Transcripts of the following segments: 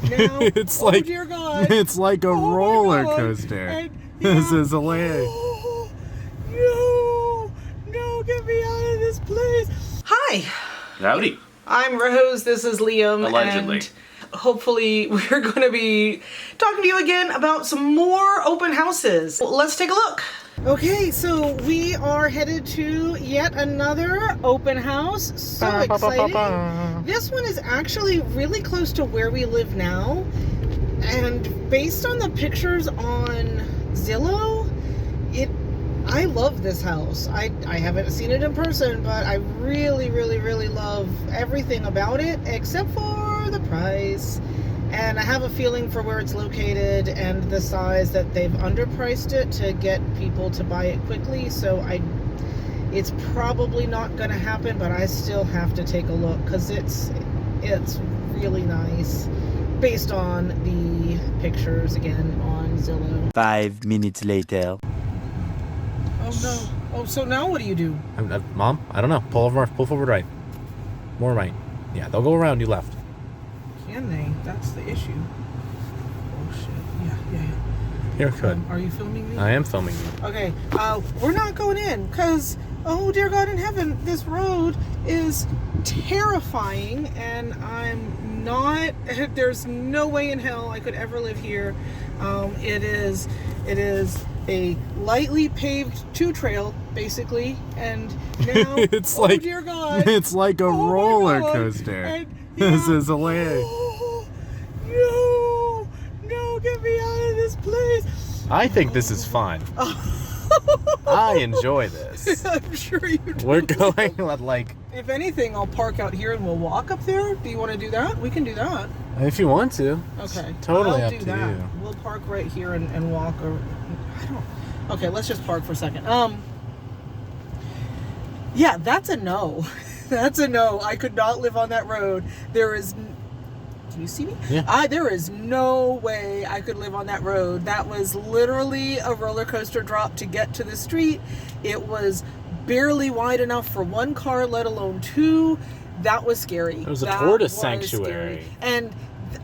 Now, It's oh like, dear God. it's like a Oh my roller God. coaster. And, This yeah. is hilarious. Oh, no, get me out of this place. Hi, Howdy. I'm Rose. This is Liam. Allegedly. And hopefully we're going to be talking to you again about some more open houses. Let's take a look. Okay, so we are headed to yet another open house. So exciting. This one is actually really close to where we live now. And based on the pictures on Zillow, I love this house. I haven't seen it in person, but I really, really, really love everything about it except for the price. And I have a feeling for where it's located and the size that they've underpriced it to get people to buy it quickly. So it's probably not going to happen, but I still have to take a look because it's really nice based on the pictures again on Zillow. 5 minutes later. Oh no. Oh, so now what do you do? Mom, I don't know. Pull forward right. More right. Yeah, they'll go around you left. Can they? That's the issue. Oh shit. Yeah. You're good. Are you filming me? I am filming you. Okay. We're not going in because, oh dear God in heaven, this road is terrifying and I'm not, there's no way in hell I could ever live here. It is a lightly paved two-trail, basically, and now, It's oh like, dear God. it's like a Oh my roller God. coaster. And, This yeah. is hilarious. Oh, no, get me out of this place. I think this is fun. I enjoy this. I'm sure you do. We're going like, If anything, I'll park out here and we'll walk up there. Do you want to do that? We can do that. if you want to. Okay. It's totally I'll up do to that. you. We'll park right here and walk. Okay, let's just park for a second. Yeah, that's a no. That's a no. I could not live on that road. Can you see me? Yeah. There is no way I could live on that road. That was literally a roller coaster drop to get to the street. It was barely wide enough for one car, let alone two. That was scary. It was a That tortoise was sanctuary. scary. And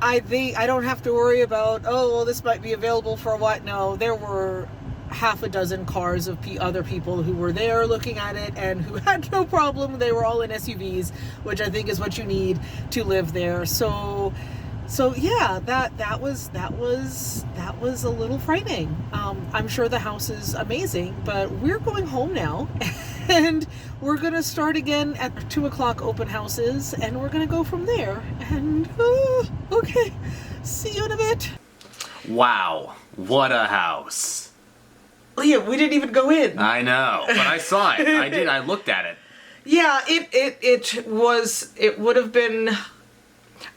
I don't have to worry about, oh, well, this might be available for what? No, there were half a dozen cars of other people who were there looking at it and who had no problem. They were all in SUVs, which I think is what you need to live there. So yeah, that was a little frightening. I'm sure the house is amazing, but we're going home now and we're gonna start again at 2:00 open houses and we're gonna go from there. And okay, see you in a bit. Wow, what a house. Liam, we didn't even go in. I know, but I saw it. I did. I looked at it. Yeah, it would have been,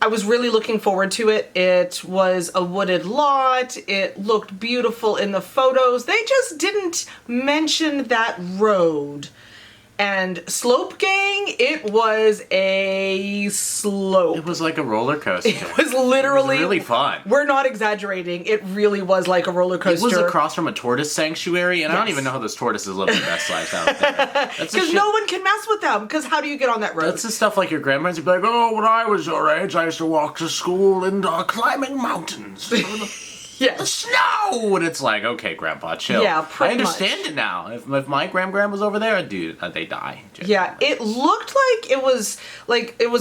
I was really looking forward to it. It was a wooded lot. It looked beautiful in the photos. They just didn't mention that road. And slope gang, it was a slope. It was like a roller coaster. It was literally It was really fun. We're not exaggerating. It really was like a roller It coaster. was across from a tortoise sanctuary, and I don't Yes. even know how those tortoises live their best lives out there. That's the Because shit- no one can mess with them. Because how do you get on that road? That's the stuff like your grandparents would be like, oh, when I was your age, I used to walk to school and climbing mountains. The Yes. snow! And it's like, okay, Grandpa, chill. Yeah, I pretty understand it now. If my grandma was over there, dude, they die. Yeah, it looked like it was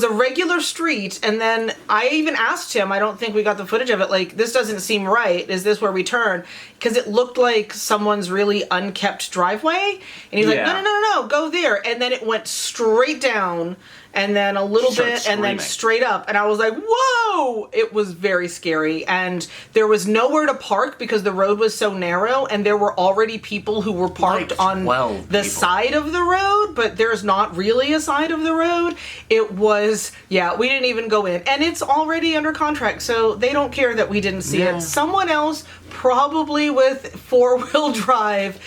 a regular street, and then I even asked him, I don't think we got the footage of it, like, this doesn't seem right, is this where we turn? Because it looked like someone's really unkept driveway, and he's like, Yeah. no, go there, and then it went straight down, and then a little Start bit, and then screaming. straight up, and I was like, whoa! It was very scary, and there was nowhere to park because the road was so narrow, and there were already people who were parked Like on 12 the people. side of the road, but there's not really a side of the road. It was, yeah, we didn't even go in, and it's already under contract, so they don't care that we didn't see Yeah. it. Someone else, probably with 4-wheel drive,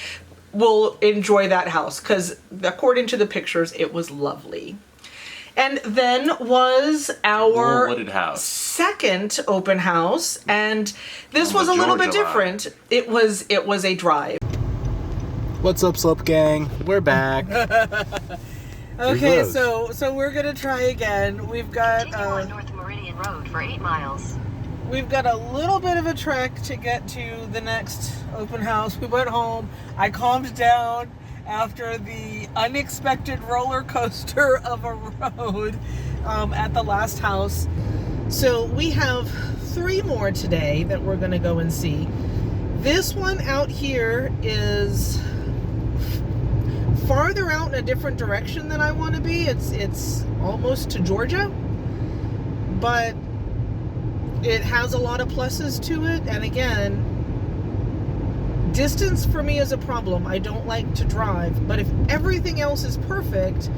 will enjoy that house, because according to the pictures, it was lovely. And then was our Wooded house. second open house, and this On was the a little bit Georgia line. different. It was a drive. What's up, Slope Gang? We're back. Okay, roads. so we're gonna try again. We've got Continue on North Meridian Road for 8 miles. we've got a little bit of a trek to get to the next open house. We went home. I calmed down after the unexpected roller coaster of a road at the last house. So we have 3 more today that we're going to go and see. This one out here is farther out in a different direction than I want to be. It's almost to Georgia, but it has a lot of pluses to it. And again, distance for me is a problem. I don't like to drive, but if everything else is perfect,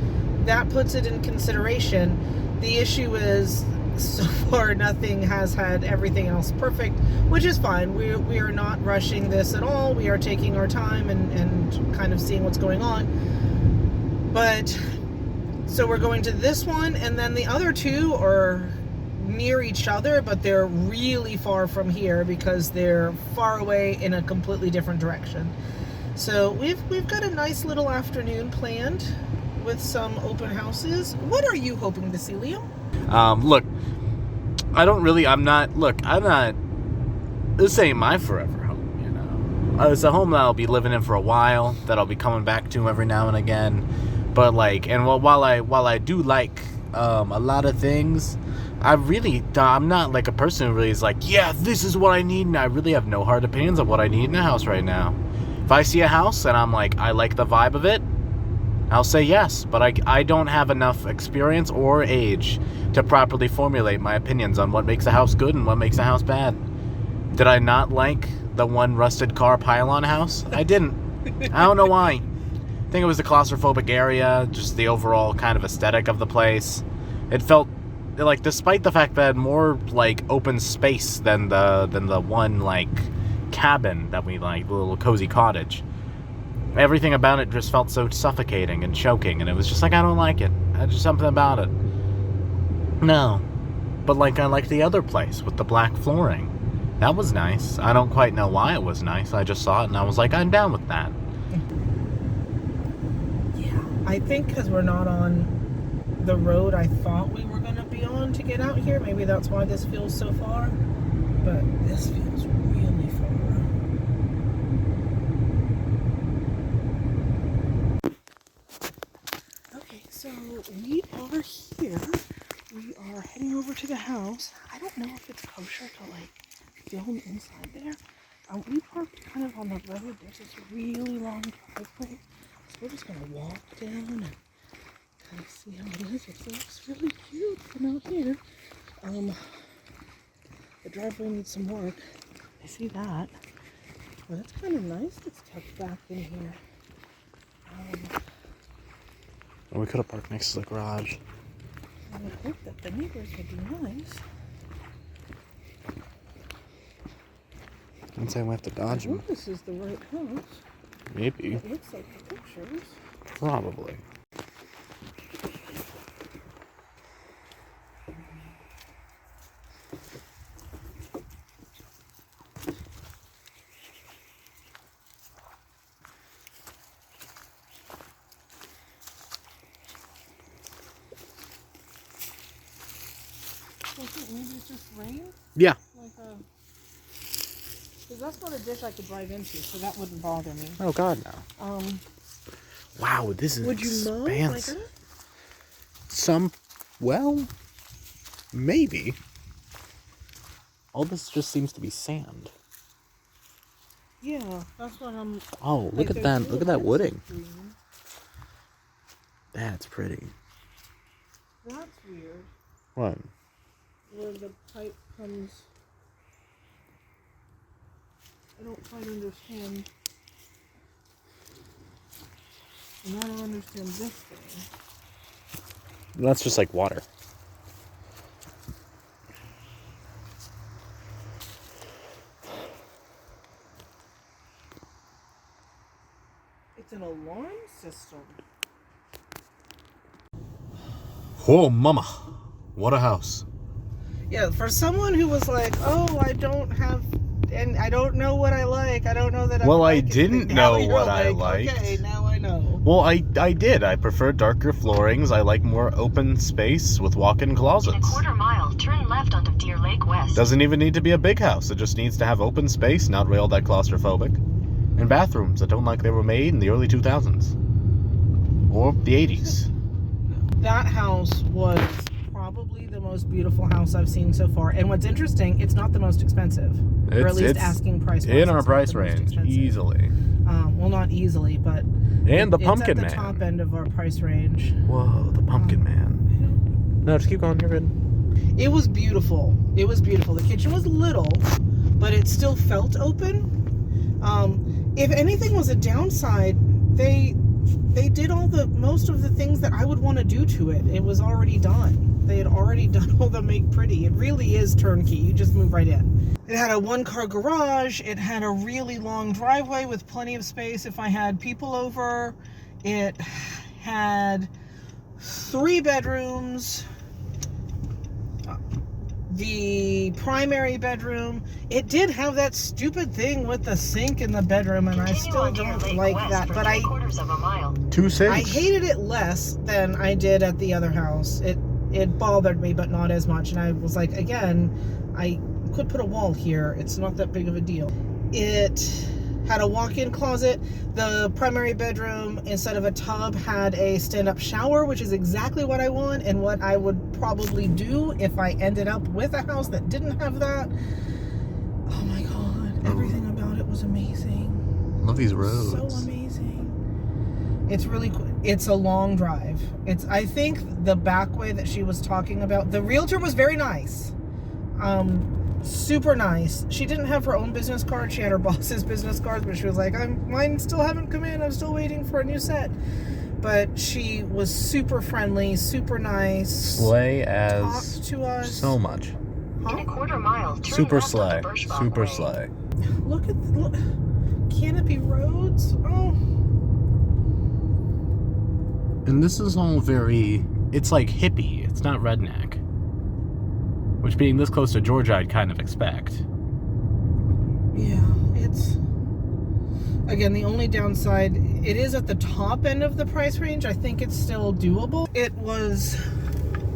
that puts it in consideration. The issue is, so far nothing has had everything else perfect, which is fine. We are not rushing this at all. We are taking our time and kind of seeing what's going on. But so we're going to this one, and then the other 2 are near each other, but they're really far from here because they're far away in a completely different direction. So we've got a nice little afternoon planned with some open houses. What are you hoping to see, Liam? Look, this ain't my forever home, you know. It's a home that I'll be living in for a while, that I'll be coming back to every now and again. But while I do like a lot of things, I'm not like a person who really is like, yeah, this is what I need, and I really have no hard opinions of what I need in a house right now. If I see a house and I'm like, I like the vibe of it, I'll say yes, but I don't have enough experience or age to properly formulate my opinions on what makes a house good and what makes a house bad. Did I not like the one rusted car pylon house? I didn't. I don't know why. I think it was the claustrophobic area, just the overall kind of aesthetic of the place. It felt like, despite the fact that it had more like open space than the one like cabin that we like, the little cozy cottage. Everything about it just felt so suffocating and choking, and it was just like, I don't like it. Just something about it. No. But like, I liked the other place with the black flooring. That was nice. I don't quite know why it was nice. I just saw it and I was like, I'm down with that. Yeah. I think because we're not on the road I thought we were going to be on to get out here, maybe that's why this feels so far. But this feels really far. So we are here. We are heading over to the house. I don't know if it's kosher to like film inside there. We parked kind of on the road. There's this really long driveway. So we're just gonna walk down and kind of see how it is. It looks really cute from out here. The driveway needs some work. I see that. But it's kind of nice. It's tucked back in here. We could have parked next to the garage. I would hope that the neighbors would be nice. I'm saying we have to dodge them. This is the right house. Maybe. It looks like the pictures. Probably. Maybe it's just rain? Yeah. Because that's not a dish I could drive into, so that wouldn't bother me. Oh God, no. Wow, this is would you mow like that? Well, maybe. All this just seems to be sand. Yeah, that's what I'm... Oh, look at that. Look at that wooding. That's pretty. That's weird. What? Where the pipe comes... I don't quite understand. And I don't understand this thing. That's just like water. It's an alarm system. Oh, mama. What a house. Yeah, for someone who was like, oh, I don't have, and I don't know what I like. I don't know that I Well, like I didn't know what I liked. liked. Okay, now I know. Well, I did. I prefer darker floorings. I like more open space with walk-in closets. In a quarter mile, turn left left onto Deer Lake West. Doesn't even need to be a big house. It just needs to have open space, not be all that claustrophobic. And bathrooms that don't like they were made in the early 2000s. Or the 80s. That house was probably the most beautiful house I've seen so far. And what's interesting, it's not the most expensive. Or at least It's asking price. in our price range, easily. Well, not easily, but And the Pumpkin it's at the Man. top end of our price range. Whoa, the Pumpkin Man. No, just keep going. You're good. It was beautiful. It was beautiful. The kitchen was little, but it still felt open. If anything was a downside, they did most of the things that I would want to do to it. It was already done. They had already done all the make pretty. It really is turnkey. You just move right in. It had a one-car garage. It had a really long driveway with plenty of space if I had people over. It had 3 bedrooms. The primary bedroom, it did have that stupid thing with the sink in the bedroom, and I still don't like that. But I 2 sinks. I hated it less than I did at the other house. It bothered me, but not as much. And I was like, again, I could put a wall here. It's not that big of a deal. It had a walk-in closet. The primary bedroom, instead of a tub, had a stand-up shower, which is exactly what I want and what I would probably do if I ended up with a house that didn't have that. Oh my God, everything about it was amazing. Love these roads. So amazing. It's really cool. It's a long drive. I think the back way that she was talking about, the realtor was very nice. Super nice. She didn't have her own business card. She had her boss's business cards, but she was like, mine still haven't come in. I'm still waiting for a new set. But she was super friendly, super nice. Slay as talked to us so much. In a quarter mile, turn Super left slay. onto Birchbach Super Lane. slay. Look canopy roads. Oh, And this is all it's like hippie. It's not redneck. Which, being this close to Georgia, I'd kind of expect. yeah. It's again the only downside. It is at the top end of the price range. I think it's still doable. It was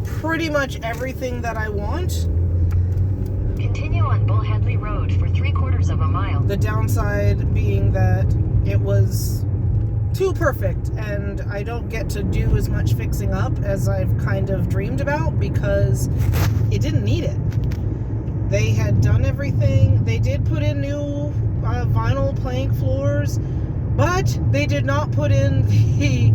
pretty much everything that I want. Continue on Bullheadley Road for 3/4 mile. The downside being that it was too perfect, and I don't get to do as much fixing up as I've kind of dreamed about because it didn't need it. They had done everything. They did put in new vinyl plank floors, but they did not put in the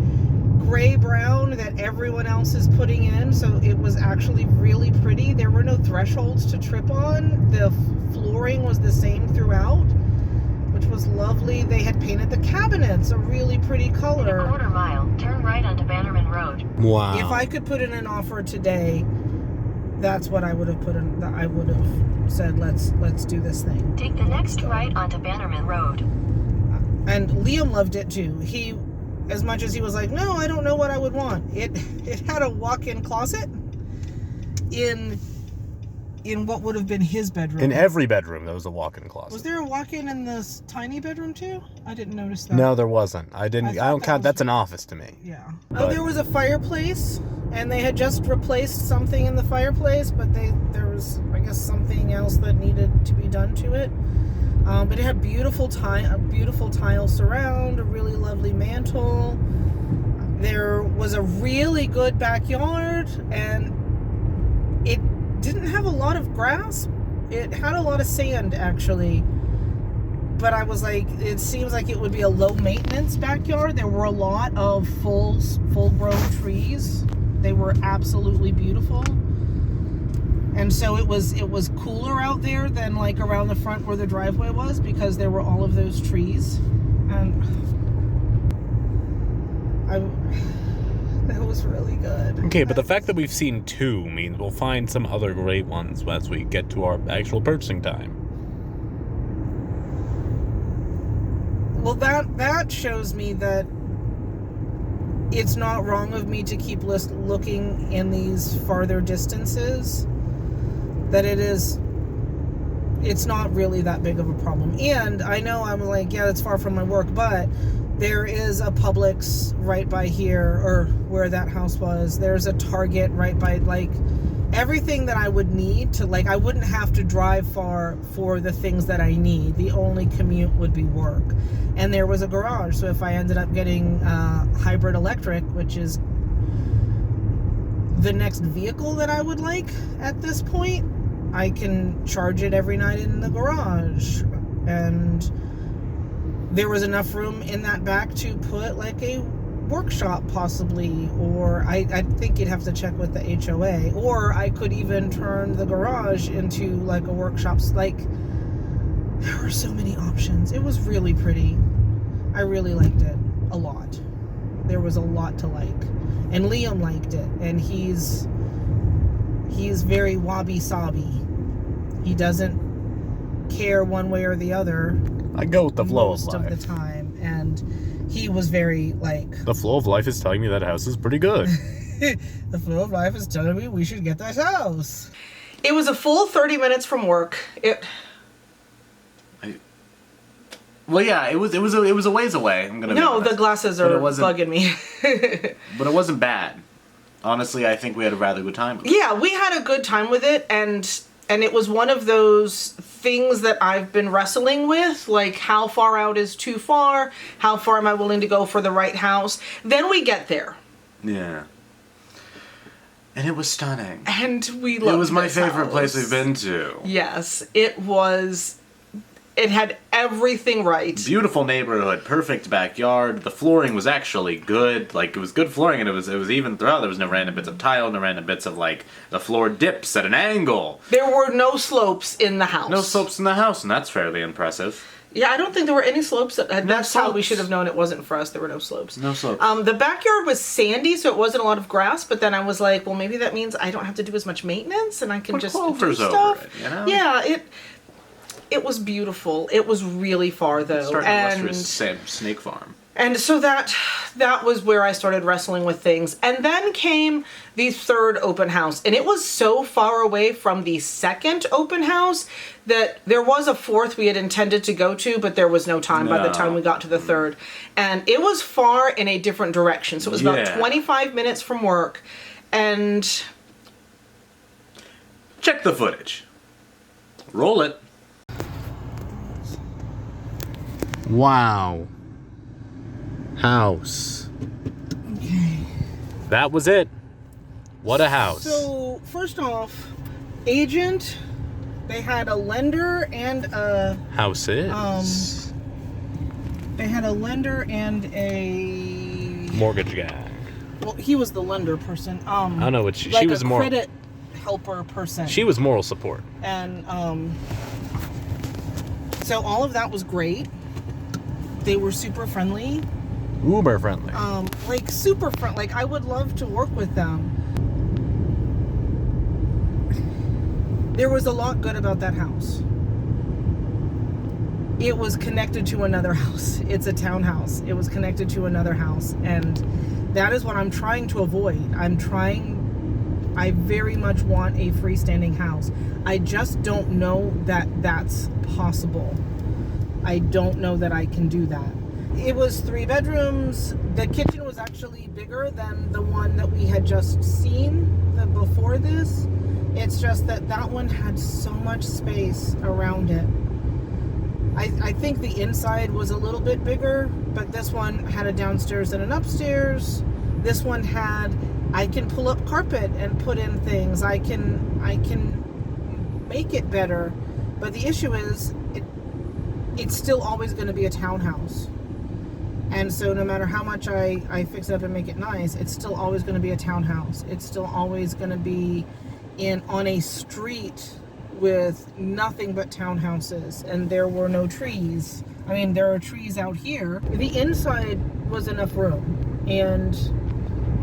gray brown that everyone else is putting in, so it was actually really pretty. There were no thresholds to trip on. The flooring was the same throughout, which was lovely. They had painted the cabinets a really pretty In a color. quarter mile, turn right onto Bannerman Road. Wow. If I could put in an offer today, that's what I would have put in. I would have said, let's do this thing. Take the next right onto Bannerman Road. And Liam loved it too. He, as much as he was like, no, I don't know what I would want. It had a walk-in closet in what would have been his bedroom. In every bedroom, there was a walk-in closet. Was there a walk-in in this tiny bedroom too? I didn't notice that. No, there wasn't. I I don't thought that count. was- That's an office to me. Yeah. But- Oh, there was a fireplace, and they had just replaced something in the fireplace, but there was, I guess, something else that needed to be done to it. But it had a beautiful tile surround, a really lovely mantle. There was a really good backyard, and it didn't have a lot of grass. It had a lot of sand, actually. But I was like, it seems like it would be a low maintenance backyard. There were a lot of full grown trees. They were absolutely beautiful. And so it was cooler out there than like around the front where the driveway was, because there were all of those trees. And that was really good. Okay, but the fact that we've seen 2 means we'll find some other great ones as we get to our actual purchasing time. Well, that shows me that it's not wrong of me to keep looking in these farther distances. That it's not really that big of a problem. And I know I'm like, yeah, that's far from my work, but there is a Publix right by here, or where that house was. There's a Target right by, like, everything that I would need to, like, I wouldn't have to drive far for the things that I need. The only commute would be work. And there was a garage, so if I ended up getting hybrid electric, which is the next vehicle that I would like at this point, I can charge it every night in the garage. And there was enough room in that back to put like a workshop possibly, or I think you'd have to check with the HOA, or I could even turn the garage into like a workshop. Like, there were so many options. It was really pretty. I really liked it a lot. There was a lot to like, and Liam liked it, and he's very wabi-sabi. He doesn't care one way or the other. I go with the flow of most life. of the time, and he was very like, The flow of life is telling me that house is pretty good. the flow of life is telling me we should get this house. It was a full 30 minutes from work. Well, yeah, it was a ways away. I'm gonna. No, be honest. the glasses But are it wasn't- bugging me. But it wasn't bad. Honestly, I think we had a rather good time. Yeah, we had a good time with it, and it was one of those things that I've been wrestling with, like how far out is too far, how far am I willing to go for the right house. Then we get there, Yeah. And it was stunning. and we loved It was my this favorite place house. we've been to. Yes, it was. It had everything right. Beautiful neighborhood, perfect backyard. The flooring was actually good. Like, it was good flooring, and it was even throughout. There was no random bits of tile, no random bits of, like, the floor dips at an angle. There were no slopes in the house. No slopes in the house, and that's fairly impressive. Yeah, I don't think there were any slopes. That's how we slopes. should have known it wasn't for us. There were no slopes. No slopes. The backyard was sandy, so it wasn't a lot of grass. But then I was like, well, maybe that means I don't have to do as much maintenance, and I can Put just do clovers over stuff. it, you know? Yeah, it was beautiful. It was really far though, Starting a and lustrous snake farm. and so that was where I started wrestling with things. And then came the third open house, and it was so far away from the second open house that there was a fourth we had intended to go to, but there was no time by the No. time we got to the third. And it was far in a different direction. So it was about Yeah. 25 minutes from work. And Check the footage. Roll it. Wow. House. okay. That was it. What a house. So first off, agent, they had a lender and a Houses. they had a lender and a Mortgage guy. well, he was the lender person. I don't know what she like was a more. credit helper person. She was moral support. And so all of that was great. They were super friendly. Uber friendly. Like super friendly. Like I would love to work with them. There was a lot good about that house. It was connected to another house. It's a townhouse. It was connected to another house. And that is what I'm trying to avoid. I very much want a freestanding house. I just don't know that that's possible. I don't know that I can do that. It was 3 bedrooms. The kitchen was actually bigger than the one that we had just seen before this. It's just that one had so much space around it. I think the inside was a little bit bigger, but this one had a downstairs and an upstairs. This one had, I can pull up carpet and put in things. I can make it better. But the issue is, it's still always going to be a townhouse. And so no matter how much I fix it up and make it nice, it's still always going to be a townhouse. It's still always going to be on a street with nothing but townhouses, and there were no trees. I mean, there are trees out here. The inside was enough room, and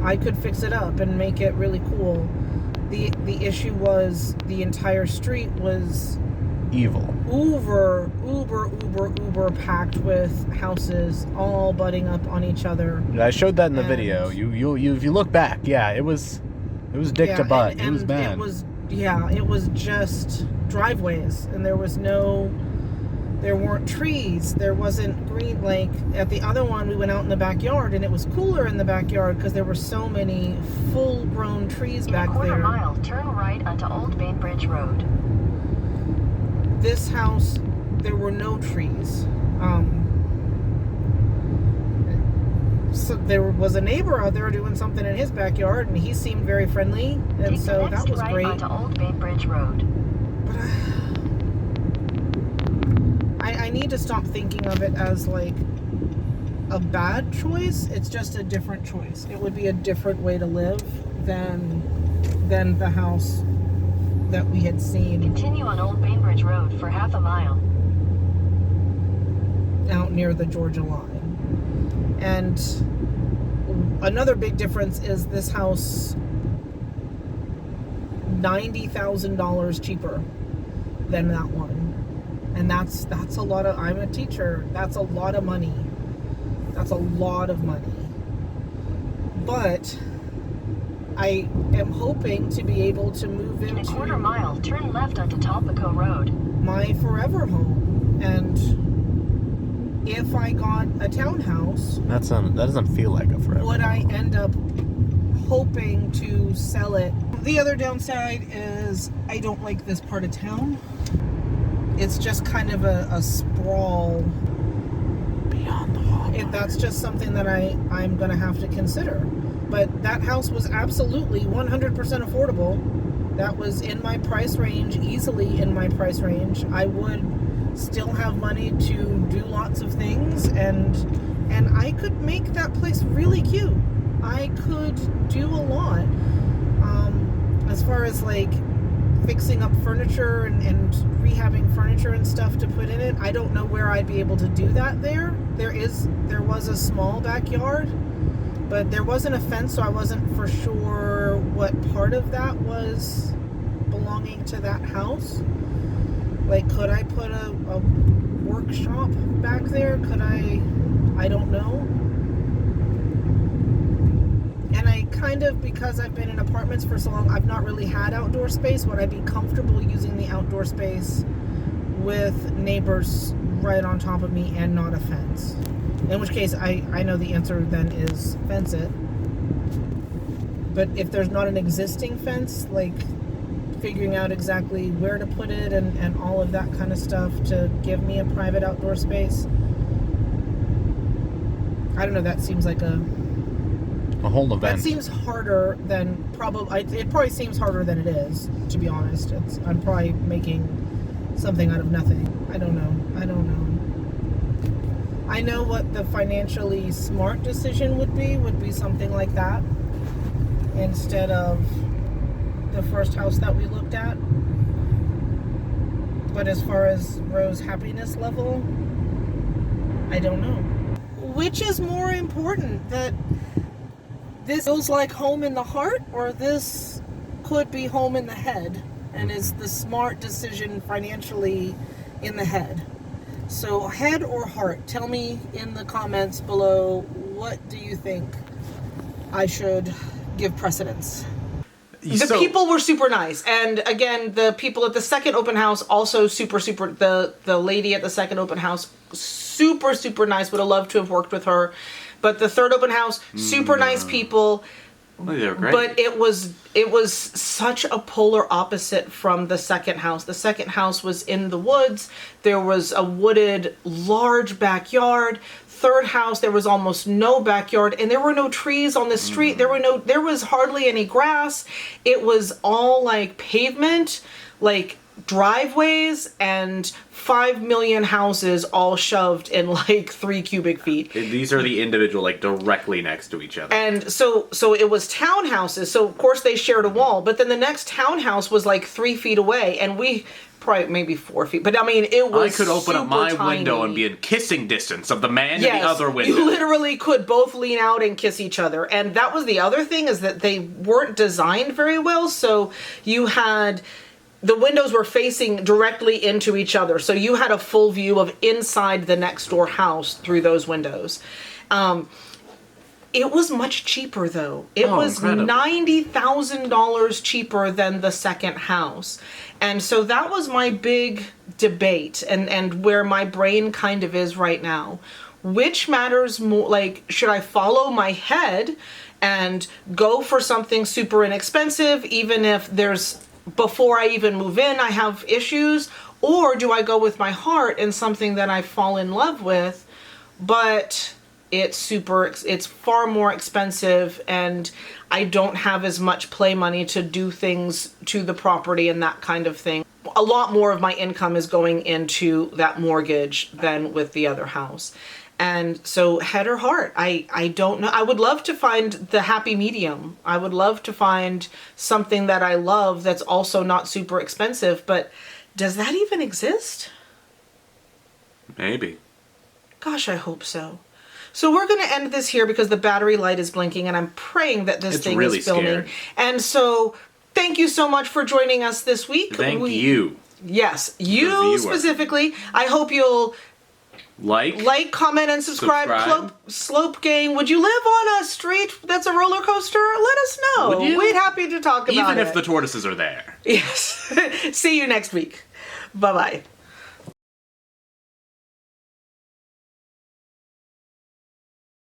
I could fix it up and make it really cool. The issue was the entire street was Evil. uber packed with houses all butting up on each other. I showed that in the And- video. You if you look back, yeah, it was dick to butt. It was bad. It was just driveways, and there was no There weren't trees. There wasn't green. Like at the other one, we went out in the backyard and it was cooler in the backyard because there were so many full-grown trees In back a quarter there. mile, turn right onto Old Bainbridge Road. This house, there were no trees. So there was a neighbor out there doing something in his backyard, and he seemed very friendly, and Take so the next that was right great. onto Old Bainbridge Road. But I need to stop thinking of it as like a bad choice. It's just a different choice. It would be a different way to live than the house that we had seen Continue on Old Bainbridge Road for half a mile. out near the Georgia line. And another big difference is this house $90,000 cheaper than that one. And that's a lot of, I'm a teacher, that's a lot of money. That's a lot of money. But I am hoping to be able to move In a into quarter mile, turn left onto Talpico Road. my forever home. And if I got a townhouse, That doesn't feel like a forever. would I end up hoping to sell it? The other downside is I don't like this part of town. It's just kind of a sprawl. Beyond the wall. That's just something that I'm going to have to consider. But that house was absolutely 100% affordable. That was in my price range, easily in my price range. I would still have money to do lots of things, and I could make that place really cute. I could do a lot. As far as like fixing up furniture and rehabbing furniture and stuff to put in it, I don't know where I'd be able to do that there. There was a small backyard, but there wasn't a fence, so I wasn't for sure what part of that was belonging to that house. Like, could I put a workshop back there? Could I don't know. And I kind of, because I've been in apartments for so long, I've not really had outdoor space. Would I be comfortable using the outdoor space with neighbors right on top of me and not a fence? In which case, I know the answer then is fence it. But if there's not an existing fence, like figuring out exactly where to put it and all of that kind of stuff to give me a private outdoor space, I don't know, that seems like a whole event. that seems harder than it probably seems harder than it is, to be honest. I'm probably making something out of nothing. I don't know. I know what the financially smart decision would be something like that instead of the first house that we looked at. But as far as Rose's happiness level, I don't know. Which is more important, that this feels like home in the heart, or this could be home in the head and is the smart decision financially in the head? So head or heart? Tell me in the comments below, what do you think I should give precedence? The people were super nice, and again, the people at the second open house also super the lady at the second open house super nice. Would have loved to have worked with her. But the third open house, super nice people. Well, they were great. But it was such a polar opposite from the second house. The second house was in the woods. There was a wooded large backyard. Third house, there was almost no backyard, and there were no trees on the street. There was hardly any grass. It was all like pavement, like driveways, and 5 million houses all shoved in like 3 cubic feet. These are the individual, like directly next to each other. And so it was townhouses. So of course they shared a wall, but then the next townhouse was like 3 feet away, and we probably maybe 4 feet. But I mean, it was I could open up my super window tiny. and be in kissing distance of the man Yes, in the other window. you literally could both lean out and kiss each other. And that was the other thing, is that they weren't designed very well. So you had, the windows were facing directly into each other. So you had a full view of inside the next door house through those windows. It was much cheaper though. It Oh, was incredible. $90,000 cheaper than the second house. And so that was my big debate and where my brain kind of is right now. Which matters more? Like, should I follow my head and go for something super inexpensive, even if there's, before I even move in, I have issues? Or do I go with my heart and something that I fall in love with, but it's far more expensive and I don't have as much play money to do things to the property and that kind of thing. A lot more of my income is going into that mortgage than with the other house. And so head or heart, I don't know. I would love to find the happy medium. I would love to find something that I love that's also not super expensive, but does that even exist? Maybe. Gosh, I hope so. So we're going to end this here because the battery light is blinking and I'm praying that this It's thing really is filming. scary. And so thank you so much for joining us this week. Thank you. Yes, you viewer. specifically. I hope you'll Like, comment, and subscribe. Subscribe. Slope Gang, would you live on a street that's a roller coaster? Let us know. Would you? We'd happy to talk about even it. if the tortoises are there. Yes. See you next week. Bye-bye.